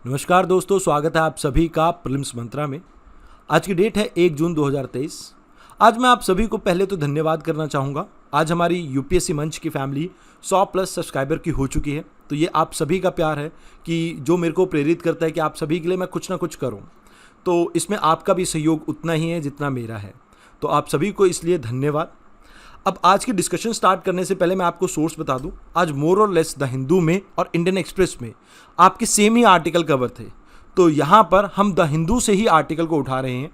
नमस्कार दोस्तों, स्वागत है आप सभी का प्रीलिम्स मंत्रा में। आज की डेट है 1 जून 2023। आज मैं आप सभी को पहले तो धन्यवाद करना चाहूँगा। आज हमारी यूपीएससी मंच की फैमिली 100 प्लस सब्सक्राइबर की हो चुकी है। तो ये आप सभी का प्यार है कि जो मेरे को प्रेरित करता है कि आप सभी के लिए मैं कुछ ना कुछ करूँ। तो इसमें आपका भी सहयोग उतना ही है जितना मेरा है। तो आप सभी को इसलिए धन्यवाद। अब आज की डिस्कशन स्टार्ट करने से पहले मैं आपको सोर्स बता दूं। आज मोर और लेस द हिंदू में और इंडियन एक्सप्रेस में आपके सेम ही आर्टिकल कवर थे। तो यहाँ पर हम द हिंदू से ही आर्टिकल को उठा रहे हैं।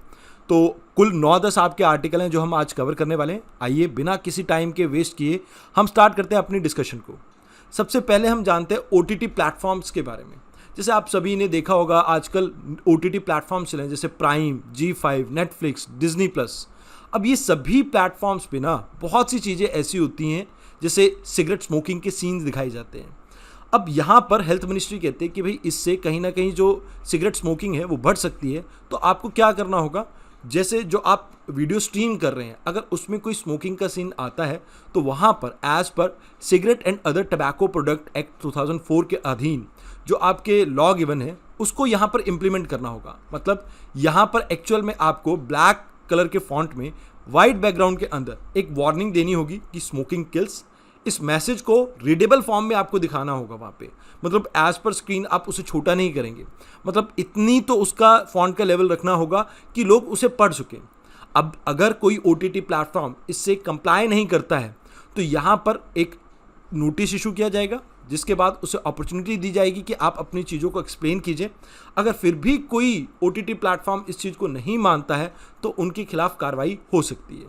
तो कुल 9-10 आपके आर्टिकल हैं जो हम आज कवर करने वाले हैं। आइए बिना किसी टाइम के वेस्ट किए हम स्टार्ट करते हैं अपनी डिस्कशन को। सबसे पहले हम जानते हैं OTT प्लेटफॉर्म्स के बारे में। जैसे आप सभी ने देखा होगा आजकल OTT प्लेटफॉर्म्स चले हैं, जैसे prime, G5, Netflix, Disney plus. अब ये सभी प्लेटफॉर्म्स पे ना बहुत सी चीज़ें ऐसी होती हैं जैसे सिगरेट स्मोकिंग के सीन्स दिखाए जाते हैं। अब यहाँ पर हेल्थ मिनिस्ट्री कहते हैं कि भाई इससे कहीं ना कहीं जो सिगरेट स्मोकिंग है वो बढ़ सकती है। तो आपको क्या करना होगा, जैसे जो आप वीडियो स्ट्रीम कर रहे हैं अगर उसमें कोई स्मोकिंग का सीन आता है तो वहाँ पर एज पर cigarette and other tobacco product act 2004 के अधीन जो आपके लॉ गिवन है उसको यहाँ पर इम्प्लीमेंट करना होगा। मतलब यहाँ पर एक्चुअल में आपको ब्लैक कलर के फॉन्ट में वाइट बैकग्राउंड के अंदर एक वार्निंग देनी होगी कि स्मोकिंग किल्स। इस मैसेज को रीडेबल फॉर्म में आपको दिखाना होगा वहाँ पे। मतलब एज पर स्क्रीन आप उसे छोटा नहीं करेंगे, मतलब इतनी तो उसका फॉन्ट का लेवल रखना होगा कि लोग उसे पढ़ सकें। अब अगर कोई OTT प्लेटफॉर्म इससे कंप्लाई नहीं करता है तो यहाँ पर एक नोटिस इशू किया जाएगा, जिसके बाद उसे अपॉर्चुनिटी दी जाएगी कि आप अपनी चीज़ों को एक्सप्लेन कीजिए। अगर फिर भी कोई OTT प्लेटफॉर्म इस चीज़ को नहीं मानता है तो उनके खिलाफ कार्रवाई हो सकती है।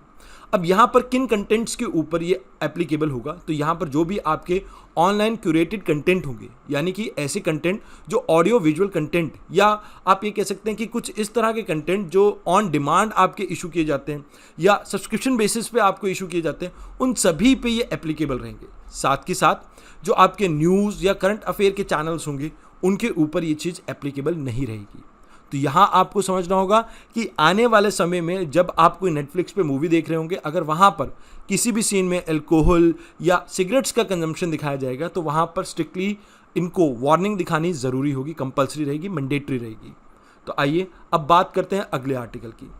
अब यहाँ पर किन कंटेंट्स के ऊपर ये एप्लीकेबल होगा, तो यहाँ पर जो भी आपके ऑनलाइन क्यूरेटेड कंटेंट होंगे, यानी कि ऐसे कंटेंट जो ऑडियो विजुअल कंटेंट, या आप ये कह सकते हैं कि कुछ इस तरह के कंटेंट जो ऑन डिमांड आपके इशू किए जाते हैं या सब्सक्रिप्शन बेसिस पे आपको इशू किए जाते हैं, उन सभी पे ये एप्लीकेबल रहेंगे। साथ के साथ जो आपके न्यूज़ या करंट अफेयर के चैनल्स होंगे उनके ऊपर ये चीज़ एप्लीकेबल नहीं रहेगी। तो यहाँ आपको समझना होगा कि आने वाले समय में जब आप कोई नेटफ्लिक्स पे मूवी देख रहे होंगे, अगर वहाँ पर किसी भी सीन में अल्कोहल या सिगरेट्स का कंजम्पशन दिखाया जाएगा तो वहाँ पर स्ट्रिक्टली इनको वार्निंग दिखानी ज़रूरी होगी, कंपलसरी रहेगी, मैंडेटरी रहेगी। तो आइए अब बात करते हैं अगले आर्टिकल की।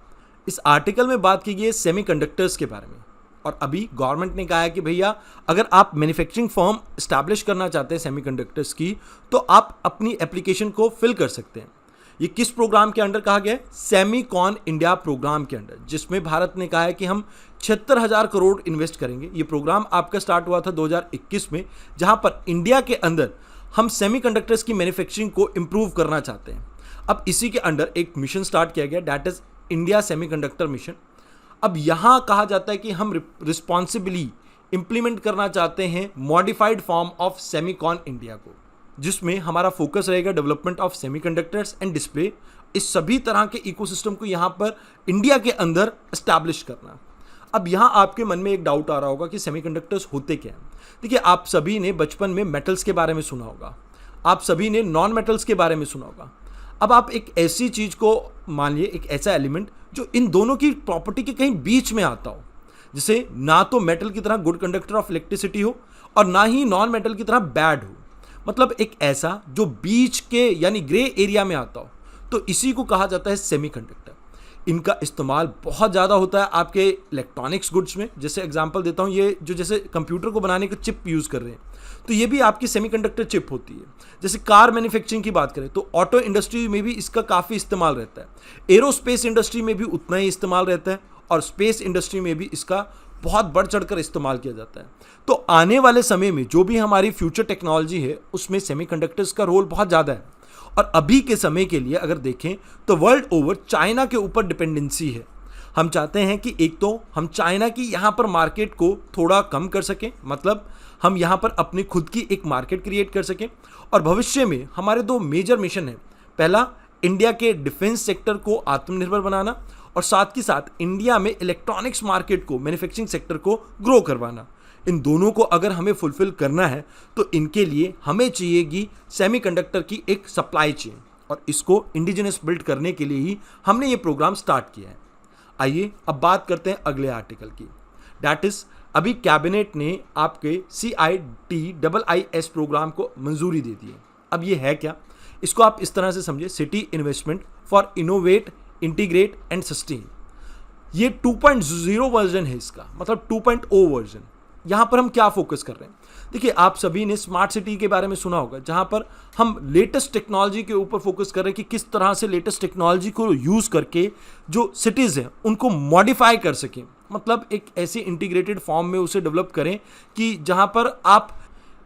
इस आर्टिकल में बात की गई है सेमीकंडक्टर्स के बारे में। और अभी गवर्नमेंट ने कहा है कि भैया अगर आप मैन्युफैक्चरिंग फर्म इस्टेब्लिश करना चाहते हैं सेमीकंडक्टर्स की तो आप अपनी एप्लीकेशन को फिल कर सकते हैं। ये किस प्रोग्राम के अंडर कहा गया है? सेमीकॉन इंडिया प्रोग्राम के अंडर, जिसमें भारत ने कहा है कि हम 76,000 करोड़ इन्वेस्ट करेंगे। ये प्रोग्राम आपका स्टार्ट हुआ था 2021 में, जहां पर इंडिया के अंदर हम सेमीकंडक्टर्स की मैन्युफैक्चरिंग को इंप्रूव करना चाहते हैं। अब इसी के अंडर एक मिशन स्टार्ट किया गया, that is India semiconductor mission. अब यहाँ कहा जाता है कि हम रिस्पॉन्सिबली इंप्लीमेंट करना चाहते हैं modified form of Semicon India को, जिसमें हमारा फोकस रहेगा development of semiconductors and display. इस सभी तरह के इकोसिस्टम को यहाँ पर इंडिया के अंदर एस्टैब्लिश करना। अब यहाँ आपके मन में एक डाउट आ रहा होगा कि सेमीकंडक्टर्स होते क्या हैं। देखिए, आप सभी ने बचपन में मेटल्स के बारे में सुना होगा, आप सभी ने नॉन मेटल्स के बारे में सुना होगा। अब आप एक ऐसी चीज़ को मान लिए, एक ऐसा एलिमेंट जो इन दोनों की प्रॉपर्टी के कहीं बीच में आता हो, जिसे ना तो मेटल की तरह गुड कंडक्टर ऑफ इलेक्ट्रिसिटी हो और ना ही नॉन मेटल की तरह बैड हो, मतलब एक ऐसा जो बीच के यानी ग्रे एरिया में आता हो, तो इसी को कहा जाता है सेमीकंडक्टर। इनका इस्तेमाल बहुत ज़्यादा होता है आपके इलेक्ट्रॉनिक्स गुड्स में। जैसे एग्जांपल देता हूँ, ये जो जैसे कंप्यूटर को बनाने का चिप यूज़ कर रहे हैं तो ये भी आपकी सेमीकंडक्टर चिप होती है। जैसे कार मैन्युफैक्चरिंग की बात करें तो ऑटो इंडस्ट्री में भी इसका काफ़ी इस्तेमाल रहता है, एरोस्पेस इंडस्ट्री में भी उतना ही इस्तेमाल रहता है और स्पेस इंडस्ट्री में भी इसका बहुत बढ़ चढ़कर इस्तेमाल किया जाता है। तो आने वाले समय में जो भी हमारी फ्यूचर टेक्नोलॉजी है उसमें सेमीकंडक्टर्स का रोल बहुत ज़्यादा है। और अभी के समय के लिए अगर देखें तो वर्ल्ड ओवर चाइना के ऊपर डिपेंडेंसी है। हम चाहते हैं कि एक तो हम चाइना की यहाँ पर मार्केट को थोड़ा कम कर सकें, मतलब हम यहाँ पर अपनी खुद की एक मार्केट क्रिएट कर सकें। और भविष्य में हमारे 2 मेजर मिशन हैं। पहला, इंडिया के डिफेंस सेक्टर को आत्मनिर्भर बनाना और साथ ही साथ इंडिया में इलेक्ट्रॉनिक्स मार्केट को, मैन्युफैक्चरिंग सेक्टर को ग्रो करवाना। इन दोनों को अगर हमें फुलफिल करना है तो इनके लिए हमें चाहिएगी सेमीकंडक्टर की एक सप्लाई चेन, और इसको इंडिजिनस बिल्ड करने के लिए ही हमने ये प्रोग्राम स्टार्ट किया है। आइए अब बात करते हैं अगले आर्टिकल की, दैट इज अभी कैबिनेट ने आपके CITIIS प्रोग्राम को मंजूरी दे दी है। अब ये है क्या? इसको आप इस तरह से समझिए, city investment for innovate, integrate and sustain. ये 2.0 वर्जन है इसका, मतलब 2.0 वर्जन। यहाँ पर हम क्या फोकस कर रहे हैं? देखिए, आप सभी ने स्मार्ट सिटी के बारे में सुना होगा, जहाँ पर हम लेटेस्ट टेक्नोलॉजी के ऊपर फोकस कर रहे हैं कि किस तरह से लेटेस्ट टेक्नोलॉजी को यूज़ करके जो सिटीज़ हैं उनको मॉडिफाई कर सकें, मतलब एक ऐसे इंटीग्रेटेड फॉर्म में उसे डेवलप करें कि जहाँ पर आप,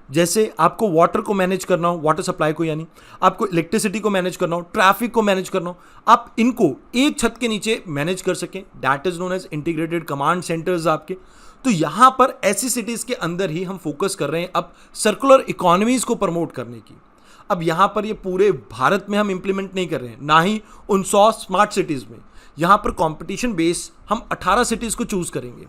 जैसे आपको वाटर को मैनेज करना हो, वाटर सप्लाई को, यानी आपको इलेक्ट्रिसिटी को मैनेज करना हो, ट्रैफिक को मैनेज करना हो, आप इनको एक छत के नीचे मैनेज कर सकें। That is known as integrated command centers आपके। तो यहाँ पर ऐसी सिटीज़ के अंदर ही हम फोकस कर रहे हैं अब सर्कुलर इकोनॉमीज़ को प्रमोट करने की। अब यहाँ पर ये पूरे भारत में हम इंप्लीमेंट नहीं कर रहे हैं, ना ही उन 100 स्मार्ट सिटीज़ में। यहाँ पर कंपटीशन बेस हम 18 सिटीज़ को चूज़ करेंगे।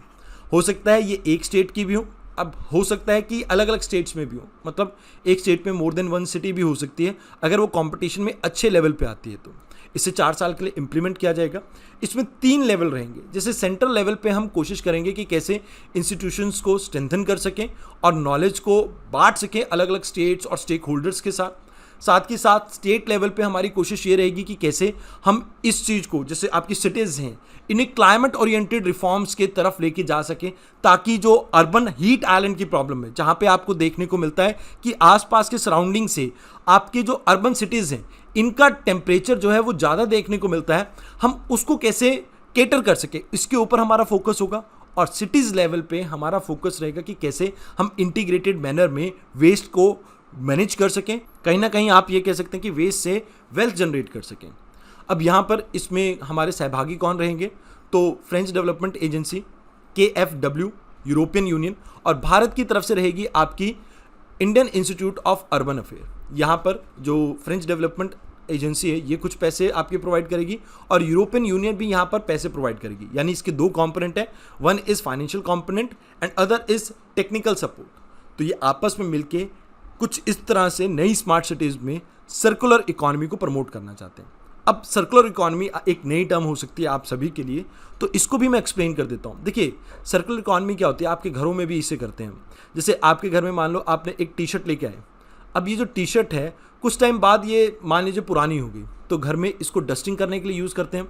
हो सकता है ये एक स्टेट की भी हो, अब हो सकता है कि अलग अलग स्टेट्स में भी हो, मतलब एक स्टेट में मोर देन वन सिटी भी हो सकती है अगर वो कंपटीशन में अच्छे लेवल पे आती है। तो इसे 4 साल के लिए इंप्लीमेंट किया जाएगा। इसमें 3 लेवल रहेंगे। जैसे सेंट्रल लेवल पे हम कोशिश करेंगे कि कैसे इंस्टीट्यूशंस को स्ट्रेंथन कर सकें और नॉलेज को बांट सकें अलग अलग स्टेट्स और स्टेक होल्डर्स के साथ। साथ ही साथ स्टेट लेवल पे हमारी कोशिश ये रहेगी कि कैसे हम इस चीज़ को, जैसे आपकी सिटीज़ हैं, इन्हें क्लाइमेट ओरिएंटेड रिफॉर्म्स के तरफ लेके जा सकें, ताकि जो अर्बन हीट आइलैंड की प्रॉब्लम है, जहाँ पे आपको देखने को मिलता है कि आसपास के सराउंडिंग से आपके जो अर्बन सिटीज़ हैं इनका टेम्परेचर जो है वो ज़्यादा देखने को मिलता है, हम उसको कैसे केटर कर सके, इसके ऊपर हमारा फोकस होगा। और सिटीज़ लेवल पे हमारा फोकस रहेगा कि कैसे हम इंटीग्रेटेड मैनर में वेस्ट को मैनेज कर सकें, कहीं ना कहीं आप ये कह सकते हैं कि वेस्ट से वेल्थ जनरेट कर सकें। अब यहाँ पर इसमें हमारे सहभागी कौन रहेंगे? तो French development agency, KfW, European union, और भारत की तरफ से रहेगी आपकी Indian institute of urban affair. यहाँ पर जो फ्रेंच डेवलपमेंट एजेंसी है ये कुछ पैसे आपके प्रोवाइड करेगी और यूरोपियन यूनियन भी यहाँ पर पैसे प्रोवाइड करेगी। यानी इसके 2 कंपोनेंट है, one is financial component and other is technical support. तो ये आपस में मिलके कुछ इस तरह से नई स्मार्ट सिटीज़ में सर्कुलर इकोनॉमी को प्रमोट करना चाहते हैं। अब सर्कुलर इकोनॉमी एक नई टर्म हो सकती है आप सभी के लिए, तो इसको भी मैं एक्सप्लेन कर देता हूँ। देखिए, सर्कुलर इकोनॉमी क्या होती है, आपके घरों में भी इसे करते हैं। जैसे आपके घर में मान लो आपने एक टी शर्ट लेके आए, अब ये जो टी शर्ट है कुछ टाइम बाद ये मान लीजिए पुरानी होगी, तो घर में इसको डस्टिंग करने के लिए यूज़ करते हैं।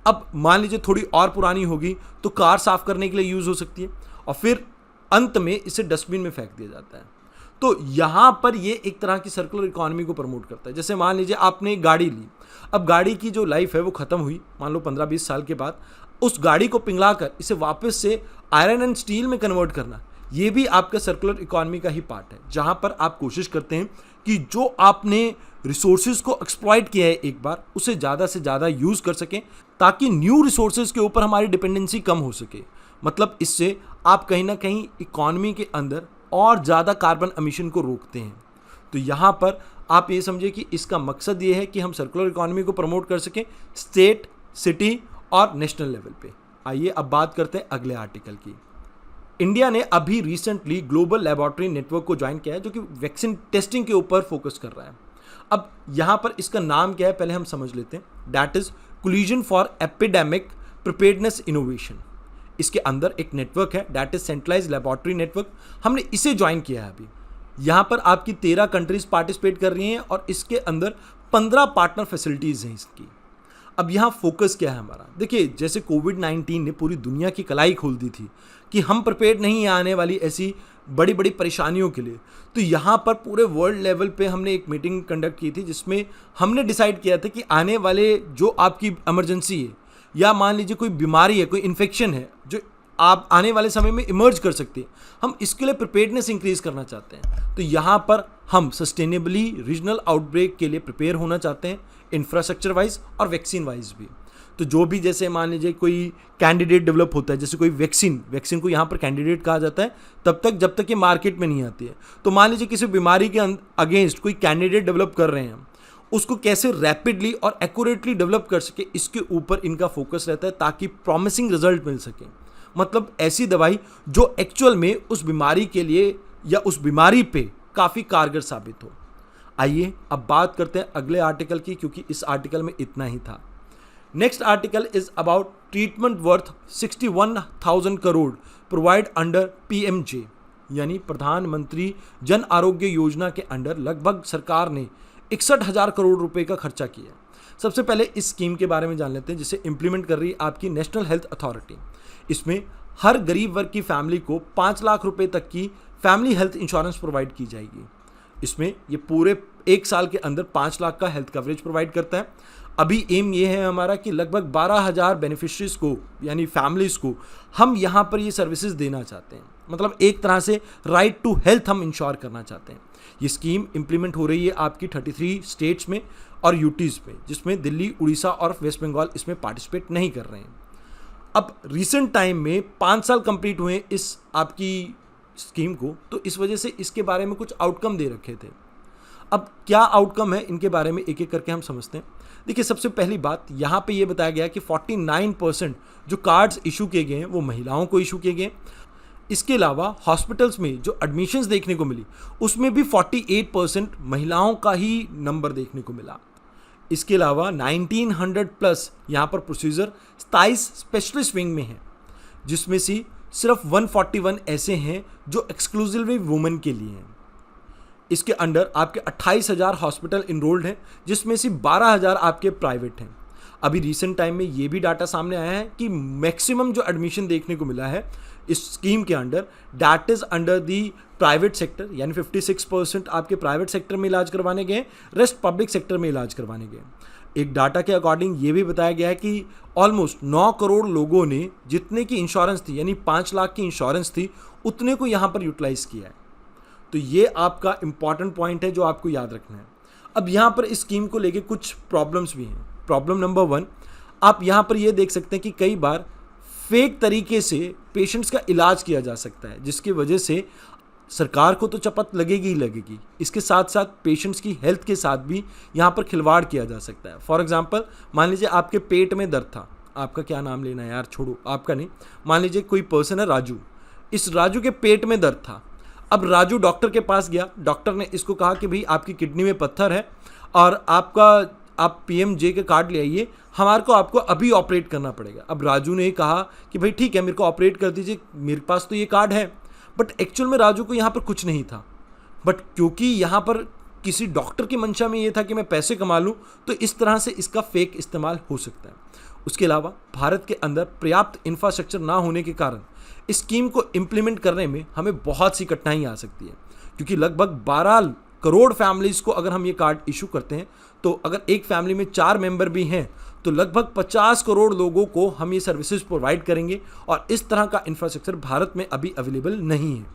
अब मान लीजिए थोड़ी और पुरानी होगी तो कार साफ़ करने के लिए यूज़ हो सकती है, और फिर अंत में इसे डस्टबिन में फेंक दिया जाता है। तो यहाँ पर ये एक तरह की सर्कुलर इकोनॉमी को प्रमोट करता है। जैसे मान लीजिए आपने एक गाड़ी ली, अब गाड़ी की जो लाइफ है वो ख़त्म हुई, मान लो 15-20 साल के बाद, उस गाड़ी को पिघलाकर इसे वापस से आयरन एंड स्टील में कन्वर्ट करना, ये भी आपका सर्कुलर इकोनॉमी का ही पार्ट है, जहाँ पर आप कोशिश करते हैं कि जो आपने रिसोर्सेज को एक्सप्लॉइट किया है एक बार, उसे ज़्यादा से ज़्यादा यूज़ कर सकें, ताकि न्यू रिसोर्सेज के ऊपर हमारी डिपेंडेंसी कम हो सके। मतलब इससे आप कहीं ना कहीं इकोनॉमी के अंदर और ज़्यादा कार्बन एमिशन को रोकते हैं। तो यहाँ पर आप ये समझिए कि इसका मकसद ये है कि हम सर्कुलर इकोनॉमी को प्रमोट कर सकें स्टेट, सिटी और नेशनल लेवल पे। आइए अब बात करते हैं अगले आर्टिकल की। इंडिया ने अभी रिसेंटली ग्लोबल लेबोरेटरी नेटवर्क को ज्वाइन किया है, जो कि वैक्सीन टेस्टिंग के ऊपर फोकस कर रहा है। अब यहाँ पर इसका नाम क्या है पहले हम समझ लेते हैं। That is coalition for epidemic preparedness innovation. इसके अंदर एक नेटवर्क है, that is centralize laboratory network. हमने इसे ज्वाइन किया है अभी। यहाँ पर आपकी 13 कंट्रीज पार्टिसिपेट कर रही हैं और इसके अंदर 15 पार्टनर फैसिलिटीज़ हैं इसकी। अब यहाँ फोकस क्या है हमारा? देखिए, जैसे कोविड-19 ने पूरी दुनिया की कलाई खोल दी थी कि हम प्रिपेयर्ड नहीं हैं आने वाली ऐसी बड़ी बड़ी परेशानियों के लिए, तो यहाँ पर पूरे वर्ल्ड लेवल पे हमने एक मीटिंग कंडक्ट की थी, जिसमें हमने डिसाइड किया था कि आने वाले जो आपकी इमरजेंसी है या मान लीजिए कोई बीमारी है, कोई इन्फेक्शन है जो आप आने वाले समय में इमर्ज कर सकती है, हम इसके लिए प्रिपेयर्डनेस इंक्रीज करना चाहते हैं। तो यहाँ पर हम सस्टेनेबली रीजनल आउटब्रेक के लिए प्रिपेयर होना चाहते हैं, इंफ्रास्ट्रक्चर वाइज और वैक्सीन वाइज भी। तो जो भी जैसे मान लीजिए कोई कैंडिडेट डेवलप होता है, जैसे कोई वैक्सीन को यहाँ पर कैंडिडेट कहा जाता है तब तक जब तक ये मार्केट में नहीं आती है। तो मान लीजिए किसी बीमारी के अगेंस्ट कोई कैंडिडेट डेवलप कर रहे हैं, उसको कैसे रैपिडली और एक्यूरेटली डेवलप कर सके, इसके ऊपर इनका फोकस रहता है, ताकि प्रॉमिसिंग रिजल्ट मिल सके। मतलब ऐसी दवाई जो एक्चुअल में उस बीमारी के लिए या उस बीमारी पे काफ़ी कारगर साबित हो। आइए अब बात करते हैं अगले आर्टिकल की, क्योंकि इस आर्टिकल में इतना ही था। Next article is about treatment worth 61,000 crore provide under PMJ, यानी प्रधानमंत्री जन आरोग्य योजना के अंडर लगभग सरकार ने 61,000 करोड़ रुपए का खर्चा किया है। सबसे पहले इस स्कीम के बारे में जान लेते हैं, जिसे इंप्लीमेंट कर रही है आपकी नेशनल हेल्थ अथॉरिटी। इसमें हर गरीब वर्ग की फैमिली को 5 लाख रुपए तक की फैमिली हेल्थ इंश्योरेंस प्रोवाइड की जाएगी। इसमें ये पूरे 1 साल के अंदर 5 लाख का हेल्थ कवरेज प्रोवाइड करता है। अभी एम ये है हमारा कि लगभग 12,000 बेनिफिशरीज को यानी फैमिलीज को हम यहाँ पर ये सर्विसेज देना चाहते हैं। मतलब एक तरह से राइट टू हेल्थ हम इंश्योर करना चाहते हैं। ये स्कीम इंप्लीमेंट हो रही है आपकी 33 स्टेट्स में और यूटीज़ में, जिसमें दिल्ली, उड़ीसा और वेस्ट बंगाल इसमें पार्टिसिपेट नहीं कर रहे हैं। अब रिसेंट टाइम में 5 साल कंप्लीट हुए इस आपकी स्कीम को, तो इस वजह से इसके बारे में कुछ आउटकम दे रखे थे। अब क्या आउटकम है इनके बारे में एक एक करके हम समझते हैं। देखिए, सबसे पहली बात यहाँ पे ये बताया गया कि 49% जो कार्ड्स इशू किए गए हैं वो महिलाओं को इशू किए गए। इसके अलावा हॉस्पिटल्स में जो एडमिशन्स देखने को मिली उसमें भी 48% महिलाओं का ही नंबर देखने को मिला। इसके अलावा 1900 प्लस यहाँ पर प्रोसीजर 27 स्पेशलिस्ट विंग में हैं, जिसमें से सिर्फ 141 ऐसे हैं जो एक्सक्लूसिवली वुमेन के लिए हैं। इसके अंडर आपके 28,000 हॉस्पिटल इनरोल्ड हैं, जिसमें से 12,000 आपके प्राइवेट हैं। अभी रिसेंट टाइम में ये भी डाटा सामने आया है कि मैक्सिमम जो एडमिशन देखने को मिला है इस स्कीम के under, that is under the private sector, यानी 56% आपके प्राइवेट सेक्टर में इलाज करवाने गए, रेस्ट पब्लिक सेक्टर में इलाज करवाने गए। एक डाटा के अकॉर्डिंग ये भी बताया गया है कि ऑलमोस्ट 9 करोड़ लोगों ने जितने की इंश्योरेंस थी, यानी 5 लाख की इंश्योरेंस थी, उतने को यहाँ पर यूटिलाइज किया है। तो ये आपका इंपॉर्टेंट पॉइंट है जो आपको याद रखना है। अब यहाँ पर इस स्कीम को लेके कुछ प्रॉब्लम्स भी हैं। प्रॉब्लम नंबर 1, आप यहाँ पर ये देख सकते हैं कि कई बार फेक तरीके से पेशेंट्स का इलाज किया जा सकता है, जिसकी वजह से सरकार को तो चपत लगेगी ही लगेगी, इसके साथ साथ पेशेंट्स की हेल्थ के साथ भी यहाँ पर खिलवाड़ किया जा सकता है। फॉर एग्जांपल, मान लीजिए आपके पेट में दर्द था, आपका क्या नाम लेना है यार, छोड़ो, आपका नहीं, मान लीजिए कोई पर्सन है राजू, इस राजू के पेट में दर्द था। अब राजू डॉक्टर के पास गया, डॉक्टर ने इसको कहा कि भाई आपकी किडनी में पत्थर है और आप PMJ के कार्ड ले आइए, हमारे को आपको अभी ऑपरेट करना पड़ेगा। अब राजू ने कहा कि भाई ठीक है, मेरे को ऑपरेट कर दीजिए, मेरे पास तो ये कार्ड है। बट एक्चुअल में राजू को यहाँ पर कुछ नहीं था, बट क्योंकि यहाँ पर किसी डॉक्टर की मंशा में ये था कि मैं पैसे कमा लूँ, तो इस तरह से इसका फेक इस्तेमाल हो सकता है। उसके अलावा भारत के अंदर पर्याप्त इंफ्रास्ट्रक्चर ना होने के कारण इस स्कीम को इम्प्लीमेंट करने में हमें बहुत सी कठिनाई आ सकती है, क्योंकि लगभग 12 करोड़ फैमिलीज़ को अगर हम ये कार्ड इशू करते हैं, तो अगर एक फैमिली में 4 मेंबर भी हैं तो लगभग 50 करोड़ लोगों को हम ये सर्विसेज प्रोवाइड करेंगे, और इस तरह का इंफ्रास्ट्रक्चर भारत में अभी अवेलेबल नहीं है,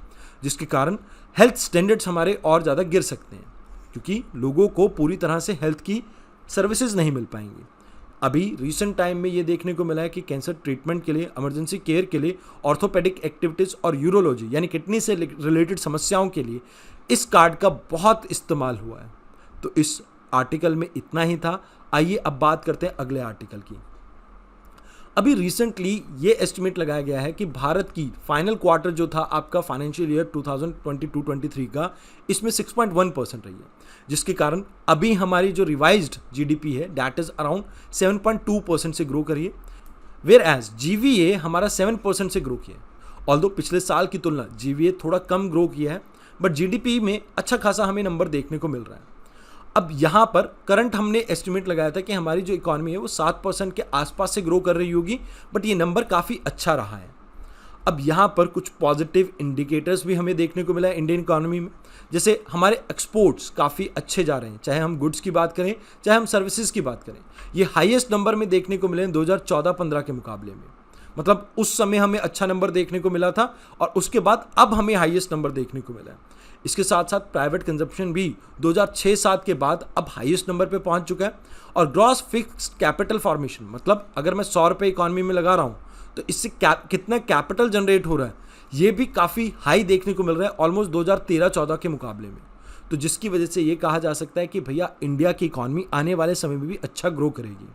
जिसके कारण हेल्थ स्टैंडर्ड्स हमारे और ज़्यादा गिर सकते हैं, क्योंकि लोगों को पूरी तरह से हेल्थ की सर्विसेज नहीं मिल पाएंगी। अभी रिसेंट टाइम में ये देखने को मिला है कि कैंसर ट्रीटमेंट के लिए, इमरजेंसी केयर के लिए, ऑर्थोपेडिक एक्टिविटीज़ और यूरोलॉजी यानी किडनी से रिलेटेड समस्याओं के लिए इस कार्ड का बहुत इस्तेमाल हुआ है। तो इस आर्टिकल में इतना ही था। आइए अब बात करते हैं अगले आर्टिकल की। अभी रिसेंटली ये एस्टिमेट लगाया गया है कि भारत की फाइनल क्वार्टर जो था आपका फाइनेंशियल ईयर 2022-23 का, इसमें 6.1% रही है, जिसके कारण अभी हमारी जो रिवाइज्ड GDP है दैट इज अराउंड 7.2% से ग्रो करी है, वेयर एज GVA हमारा 7% से ग्रो किया है। ऑल्दो पिछले साल की तुलना GVA थोड़ा कम ग्रो किया है, बट GDP में अच्छा खासा हमें नंबर देखने को मिल रहा है। अब यहाँ पर करंट हमने एस्टिमेट लगाया था कि हमारी जो इकॉनमी है वो 7% के आसपास से ग्रो कर रही होगी, बट ये नंबर काफ़ी अच्छा रहा है। अब यहाँ पर कुछ पॉजिटिव इंडिकेटर्स भी हमें देखने को मिला है इंडियन इकॉनमी में, जैसे हमारे एक्सपोर्ट्स काफ़ी अच्छे जा रहे हैं, चाहे हम गुड्स की बात करें चाहे हम सर्विसेज की बात करें। ये हाईएस्ट नंबर में देखने को मिले 2014-15 के मुकाबले में, मतलब उस समय हमें अच्छा नंबर देखने को मिला था और उसके बाद अब हमें हाईएस्ट नंबर देखने को मिला है। इसके साथ साथ प्राइवेट कंजप्शन भी 2006-07 के बाद अब हाईएस्ट नंबर पे पहुंच चुका है, और ग्रॉस फिक्स्ड कैपिटल फॉर्मेशन, मतलब अगर मैं 100 रुपये इकॉनमी में लगा रहा हूँ तो इससे कितना कैपिटल जनरेट हो रहा है, ये भी काफ़ी हाई देखने को मिल रहा है, ऑलमोस्ट 2013-14 के मुकाबले में। तो जिसकी वजह से ये कहा जा सकता है कि भैया इंडिया की इकॉनमी आने वाले समय में भी अच्छा ग्रो करेगी।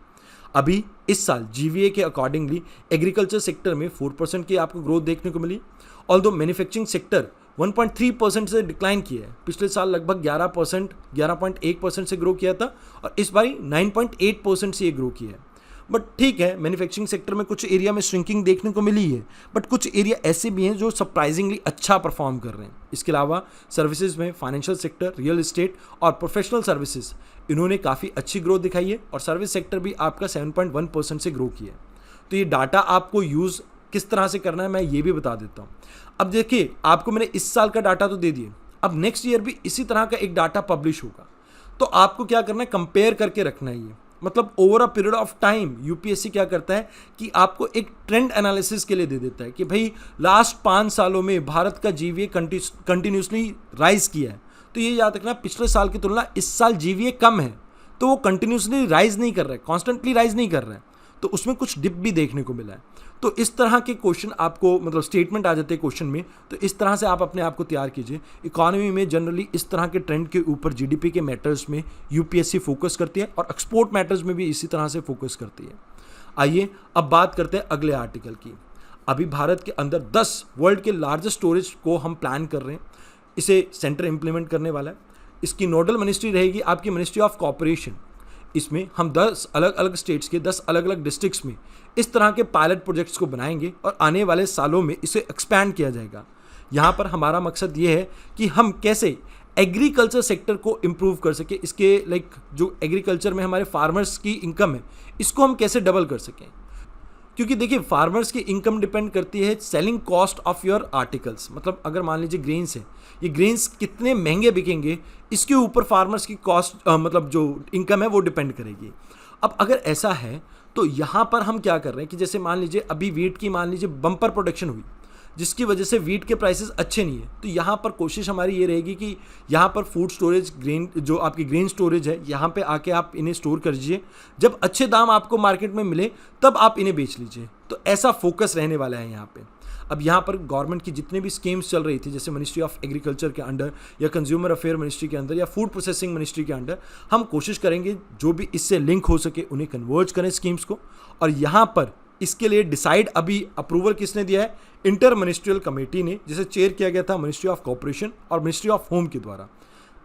अभी इस साल GVA के अकॉर्डिंगली एग्रीकल्चर सेक्टर में 4% की आपको ग्रोथ देखने को मिली, ऑल्दो मैन्युफैक्चरिंग सेक्टर 1.3% से डिक्लाइन किया है। पिछले साल लगभग 11%, 11.1% से ग्रो किया था, और इस बार 9.8% से ये ग्रो किया है। बट ठीक है, मैन्युफैक्चरिंग सेक्टर में कुछ एरिया में श्रिंकिंग देखने को मिली है, बट कुछ एरिया ऐसे भी हैं जो सरप्राइजिंगली अच्छा परफॉर्म कर रहे हैं। इसके अलावा सर्विसेज में फाइनेंशियल सेक्टर, रियल एस्टेट और प्रोफेशनल सर्विसेज, इन्होंने काफ़ी अच्छी ग्रोथ दिखाई है और सर्विस सेक्टर भी आपका 7.1% से ग्रो किया है। तो ये डाटा आपको यूज़ किस तरह से करना है मैं ये भी बता देता हूँ। अब देखिए, आपको मैंने इस साल का डाटा तो दे दिया, अब नेक्स्ट ईयर भी इसी तरह का एक डाटा पब्लिश होगा, तो आपको क्या करना है, कंपेयर करके रखना है। ये मतलब over a period of time UPSC क्या करता है कि आपको एक ट्रेंड एनालिसिस के लिए दे देता है कि भाई लास्ट 5 सालों में भारत का जीवीए कंटिन्यूसली राइज किया है। तो ये याद रखना, पिछले साल की तुलना इस साल जीवीए कम है, तो वो कंटिन्यूसली राइज नहीं कर रहा है, कॉन्स्टेंटली राइज नहीं कर रहा है, तो उसमें कुछ डिप भी देखने को मिला है। तो इस तरह के क्वेश्चन आपको मतलब स्टेटमेंट आ जाते हैं क्वेश्चन में, तो इस तरह से आप अपने आप को तैयार कीजिए। इकोनॉमी में जनरली इस तरह के ट्रेंड के ऊपर जीडीपी के मैटर्स में यूपीएससी फोकस करती है और एक्सपोर्ट मैटर्स में भी इसी तरह से फोकस करती है। आइए अब बात करते हैं अगले आर्टिकल की। अभी भारत के अंदर 10 वर्ल्ड के लार्जेस्ट स्टोरेज को हम प्लान कर रहे हैं, इसे सेंटर इम्प्लीमेंट करने वाला है। इसकी नोडल मिनिस्ट्री रहेगी आपकी मिनिस्ट्री ऑफ कॉर्पोरेशन। इसमें हम 10 अलग अलग स्टेट्स के 10 अलग अलग डिस्ट्रिक्ट्स में इस तरह के पायलट प्रोजेक्ट्स को बनाएंगे और आने वाले सालों में इसे एक्सपैंड किया जाएगा। यहाँ पर हमारा मकसद ये है कि हम कैसे एग्रीकल्चर सेक्टर को इम्प्रूव कर सके, इसके जो एग्रीकल्चर में हमारे फार्मर्स की इनकम है इसको हम कैसे डबल कर सकें। क्योंकि देखिए, फार्मर्स की इनकम डिपेंड करती है selling cost of your articles. मतलब अगर मान लीजिए ग्रेन्स है, ये ग्रेन्स कितने महंगे बिकेंगे इसके ऊपर फार्मर्स की कॉस्ट मतलब जो इनकम है वो डिपेंड करेगी। अब अगर ऐसा है तो यहाँ पर हम क्या कर रहे हैं कि जैसे मान लीजिए अभी वीट की मान लीजिए बम्पर प्रोडक्शन हुई, जिसकी वजह से वीट के प्राइसेस अच्छे नहीं है, तो यहाँ पर कोशिश हमारी ये रहेगी कि यहाँ पर फूड स्टोरेज, ग्रेन जो आपकी ग्रेन स्टोरेज है, यहाँ पे आके आप इन्हें स्टोर कर लीजिए, जब अच्छे दाम आपको मार्केट में मिले तब आप इन्हें बेच लीजिए। तो ऐसा फोकस रहने वाला है यहाँ पे। अब यहाँ पर गवर्नमेंट की जितनी भी स्कीम्स चल रही थी, जैसे मिनिस्ट्री ऑफ एग्रीकल्चर के अंडर या कंज्यूमर अफेयर मिनिस्ट्री के अंदर या फूड प्रोसेसिंग मिनिस्ट्री के अंडर, हम कोशिश करेंगे जो भी इससे लिंक हो सके उन्हें कन्वर्ज करें स्कीम्स को। और यहाँ पर इसके लिए डिसाइड अभी अप्रूवल किसने दिया है, इंटर मिनिस्ट्रियल कमेटी ने, जिसे चेयर किया गया था मिनिस्ट्री ऑफ कॉर्पोरेशन और मिनिस्ट्री ऑफ होम के द्वारा।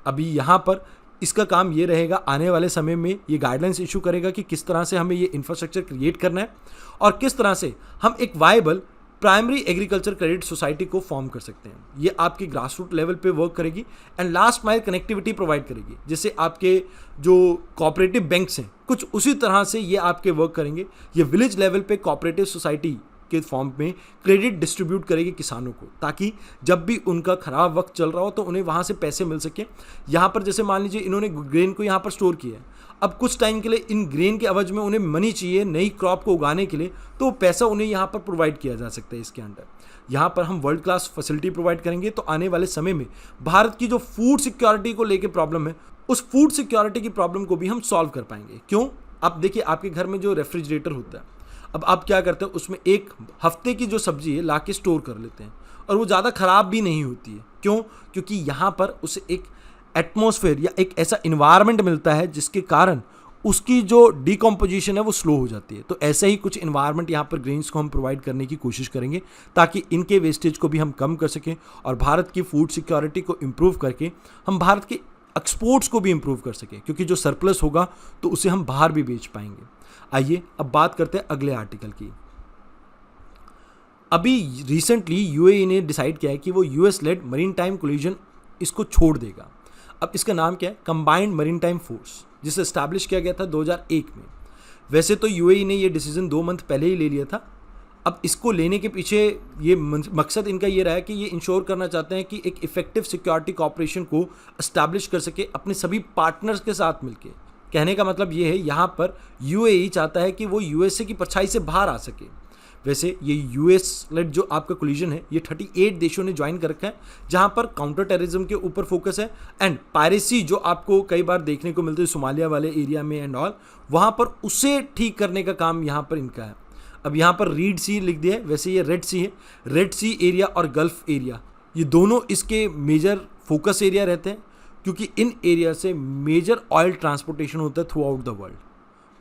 अभी यहाँ पर इसका काम ये रहेगा, आने वाले समय में ये गाइडलाइंस इशू करेगा कि किस तरह से हमें ये इंफ्रास्ट्रक्चर क्रिएट करना है और किस तरह से हम एक viable primary agriculture credit society को फॉर्म कर सकते हैं। ये आपके ग्रास रूट लेवल पे वर्क करेगी and last mile connectivity provide करेगी। जैसे आपके जो कोऑपरेटिव बैंक्स हैं कुछ उसी तरह से ये आपके वर्क करेंगे। ये विलेज लेवल पे कोऑपरेटिव सोसाइटी के फॉर्म में क्रेडिट डिस्ट्रीब्यूट करेगी किसानों को, ताकि जब भी उनका खराब वक्त चल रहा हो तो उन्हें वहाँ से पैसे मिल सके। यहाँ पर जैसे मान लीजिए इन्होंने ग्रेन को यहाँ पर स्टोर किया है, अब कुछ टाइम के लिए इन ग्रेन के एवज में उन्हें मनी चाहिए नई क्रॉप को उगाने के लिए, तो वो पैसा उन्हें यहाँ पर प्रोवाइड किया जा सकता है। इसके अंडर यहाँ पर हम वर्ल्ड क्लास फैसिलिटी प्रोवाइड करेंगे, तो आने वाले समय में भारत की जो फूड सिक्योरिटी को लेकर प्रॉब्लम है, उस फूड सिक्योरिटी की प्रॉब्लम को भी हम सॉल्व कर पाएंगे। क्यों? आप देखिए, आपके घर में जो रेफ्रिजरेटर होता है, अब आप क्या करते हैं, उसमें एक हफ्ते की जो सब्जी है ला के स्टोर कर लेते हैं और वो ज़्यादा ख़राब भी नहीं होती है। क्यों? क्योंकि यहाँ पर उसे एक एटमॉस्फेयर या एक ऐसा इन्वायरमेंट मिलता है जिसके कारण उसकी जो डिकम्पोजिशन है वो स्लो हो जाती है। तो ऐसे ही कुछ इन्वायरमेंट यहाँ पर ग्रेन्स को हम प्रोवाइड करने की कोशिश करेंगे, ताकि इनके वेस्टेज को भी हम कम कर सकें और भारत की फूड सिक्योरिटी को इम्प्रूव करके हम भारत के एक्सपोर्ट्स को भी इम्प्रूव कर सकें, क्योंकि जो सरप्लस होगा तो उसे हम बाहर भी बेच पाएंगे। आइए अब बात करते हैं अगले आर्टिकल की। अभी रिसेंटली यूएई ने डिसाइड किया है कि वो US led marine time collision इसको छोड़ देगा। अब इसका नाम क्या है, कंबाइंड मरीन टाइम फोर्स, जिसे एस्टैब्लिश किया गया था 2001 में। वैसे तो यूएई ने ये डिसीजन 2 मंथ पहले ही ले लिया था। अब इसको लेने के पीछे ये मकसद इनका ये रहा है कि ये इंश्योर करना चाहते हैं कि एक इफेक्टिव सिक्योरिटी कॉपरेशन को एस्टैब्लिश कर सके अपने सभी पार्टनर्स के साथ मिलके। कहने का मतलब ये है, यहाँ पर यूएई चाहता है कि वो यूएसए की परछाई से बाहर आ सके। वैसे ये यूएस लेड जो आपका कोलिजन है, ये 38 देशों ने ज्वाइन कर रखा है, जहाँ पर काउंटर टेररिज्म के ऊपर फोकस है एंड पायरेसी जो आपको कई बार देखने को मिलती है सोमालिया वाले एरिया में एंड ऑल, वहाँ पर उसे ठीक करने का काम यहाँ पर इनका है। अब यहाँ पर रीड सी लिख दिया है, वैसे ये रेड सी है। रेड सी एरिया और गल्फ एरिया, ये दोनों इसके मेजर फोकस एरिया रहते हैं, क्योंकि इन एरिया से मेजर ऑयल ट्रांसपोर्टेशन होता है थ्रू आउट द वर्ल्ड।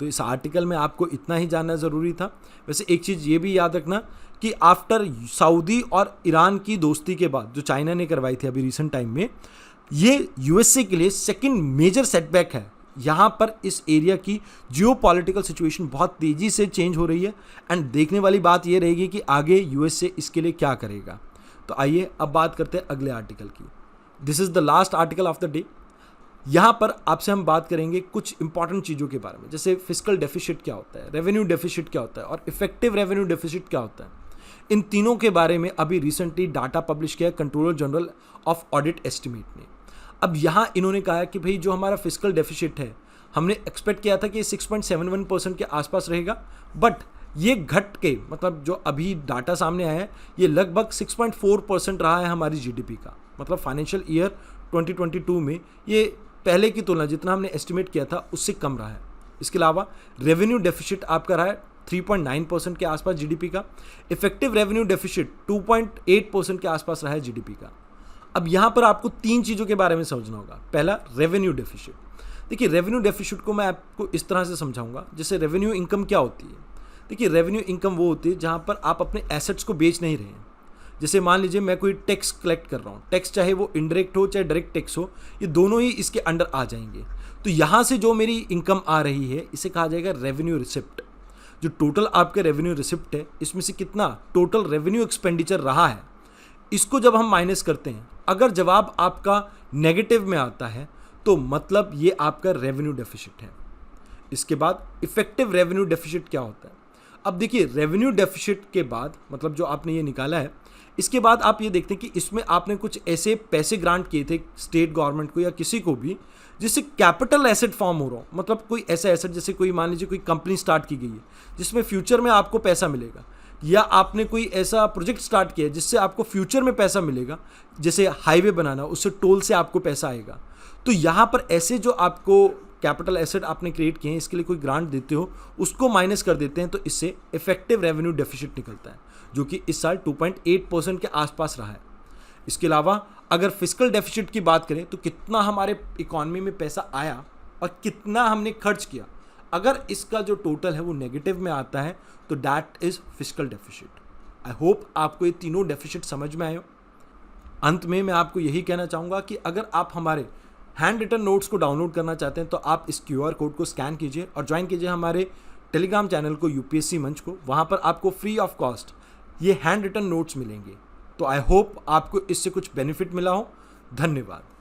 तो इस आर्टिकल में आपको इतना ही जानना ज़रूरी था। वैसे एक चीज़ ये भी याद रखना कि आफ्टर सऊदी और ईरान की दोस्ती के बाद जो चाइना ने करवाई थी अभी रिसेंट टाइम में, ये यूएसए के लिए सेकंड मेजर सेटबैक है। यहाँ पर इस एरिया की जियोपॉलिटिकल सिचुएशन बहुत तेज़ी से चेंज हो रही है एंड देखने वाली बात ये रहेगी कि आगे यूएसए इसके लिए क्या करेगा। तो आइए अब बात करते हैं अगले आर्टिकल की। This is the last article of the day. यहाँ पर आपसे हम बात करेंगे कुछ इंपॉर्टेंट चीज़ों के बारे में, जैसे फिस्कल डेफिसिट क्या होता है, रेवेन्यू डेफिसिट क्या होता है और इफेक्टिव रेवेन्यू डेफिसिट क्या होता है। इन तीनों के बारे में अभी रिसेंटली डाटा पब्लिश किया controller general of audit estimate ने। अब यहाँ इन्होंने कहा कि भाई जो हमारा फिस्कल डेफिसिट है, हमने एक्सपेक्ट किया था कि 6.71% के आसपास रहेगा, बट ये घट के मतलब जो अभी डाटा सामने आया है ये लगभग 6.4% रहा है हमारी जीडीपी का। मतलब फाइनेंशियल ईयर 2022 में ये पहले की तुलना जितना हमने एस्टिमेट किया था उससे कम रहा है। इसके अलावा रेवेन्यू डेफिसिट आपका रहा है 3.9% के आसपास जीडीपी का। इफेक्टिव रेवेन्यू डेफिसिट 2.8% के आसपास रहा है जीडीपी का। अब यहाँ पर आपको तीन चीज़ों के बारे में समझना होगा। पहला, रेवेन्यू डेफिसिट। देखिए, रेवेन्यू डेफिसिट को मैं आपको इस तरह से समझाऊंगा, जैसे रेवेन्यू इनकम क्या होती है। देखिए, रेवेन्यू इनकम वो होती है जहाँ पर आप अपने एसेट्स को बेच नहीं रहे हैं। जैसे मान लीजिए मैं कोई टैक्स कलेक्ट कर रहा हूँ, टैक्स चाहे वो इनडायरेक्ट हो चाहे डायरेक्ट टैक्स हो, ये दोनों ही इसके अंडर आ जाएंगे। तो यहाँ से जो मेरी इनकम आ रही है इसे कहा जाएगा रेवेन्यू रिसिप्ट। जो टोटल आपका रेवेन्यू रिसिप्ट है इसमें से कितना टोटल रेवेन्यू एक्सपेंडिचर रहा है, इसको जब हम माइनस करते हैं, अगर जवाब आपका नेगेटिव में आता है तो मतलब ये आपका रेवेन्यू डेफिसिट है। इसके बाद इफेक्टिव रेवेन्यू डेफिसिट क्या होता है। अब देखिए, रेवेन्यू डेफिसिट के बाद मतलब जो आपने ये निकाला है, इसके बाद आप ये देखते हैं कि इसमें आपने कुछ ऐसे पैसे ग्रांट किए थे स्टेट गवर्नमेंट को या किसी को भी जिससे कैपिटल एसेट फॉर्म हो रहा हो। मतलब कोई ऐसा एसेट, जैसे कोई मान लीजिए कोई कंपनी स्टार्ट की गई है जिसमें फ्यूचर में आपको पैसा मिलेगा, या आपने कोई ऐसा प्रोजेक्ट स्टार्ट किया है जिससे आपको फ्यूचर में पैसा मिलेगा, जैसे हाईवे बनाना, उससे टोल से आपको पैसा आएगा। तो यहाँ पर ऐसे जो आपको कैपिटल एसेट आपने क्रिएट किए हैं, इसके लिए कोई ग्रांट देते हो, उसको माइनस कर देते हैं, तो इससे इफेक्टिव रेवेन्यू डेफिसिट निकलता है, जो कि इस साल 2.8% के आसपास रहा है। इसके अलावा अगर फिस्कल डेफिसिट की बात करें तो कितना हमारे इकॉनमी में पैसा आया और कितना हमने खर्च किया, अगर इसका जो टोटल है वो नेगेटिव में आता है तो that is fiscal deficit. I hope आपको ये तीनों डेफिसिट समझ में आए हो। अंत में मैं आपको यही कहना चाहूँगा कि अगर आप हमारे हैंड रिटन नोट्स को डाउनलोड करना चाहते हैं तो आप इस QR कोड को स्कैन कीजिए और ज्वाइन कीजिए हमारे टेलीग्राम चैनल को, यूपीएससी मंच को। वहाँ पर आपको फ्री ऑफ कॉस्ट ये हैंड रिटन नोट्स मिलेंगे। तो आई होप आपको इससे कुछ बेनिफिट मिला हो। धन्यवाद।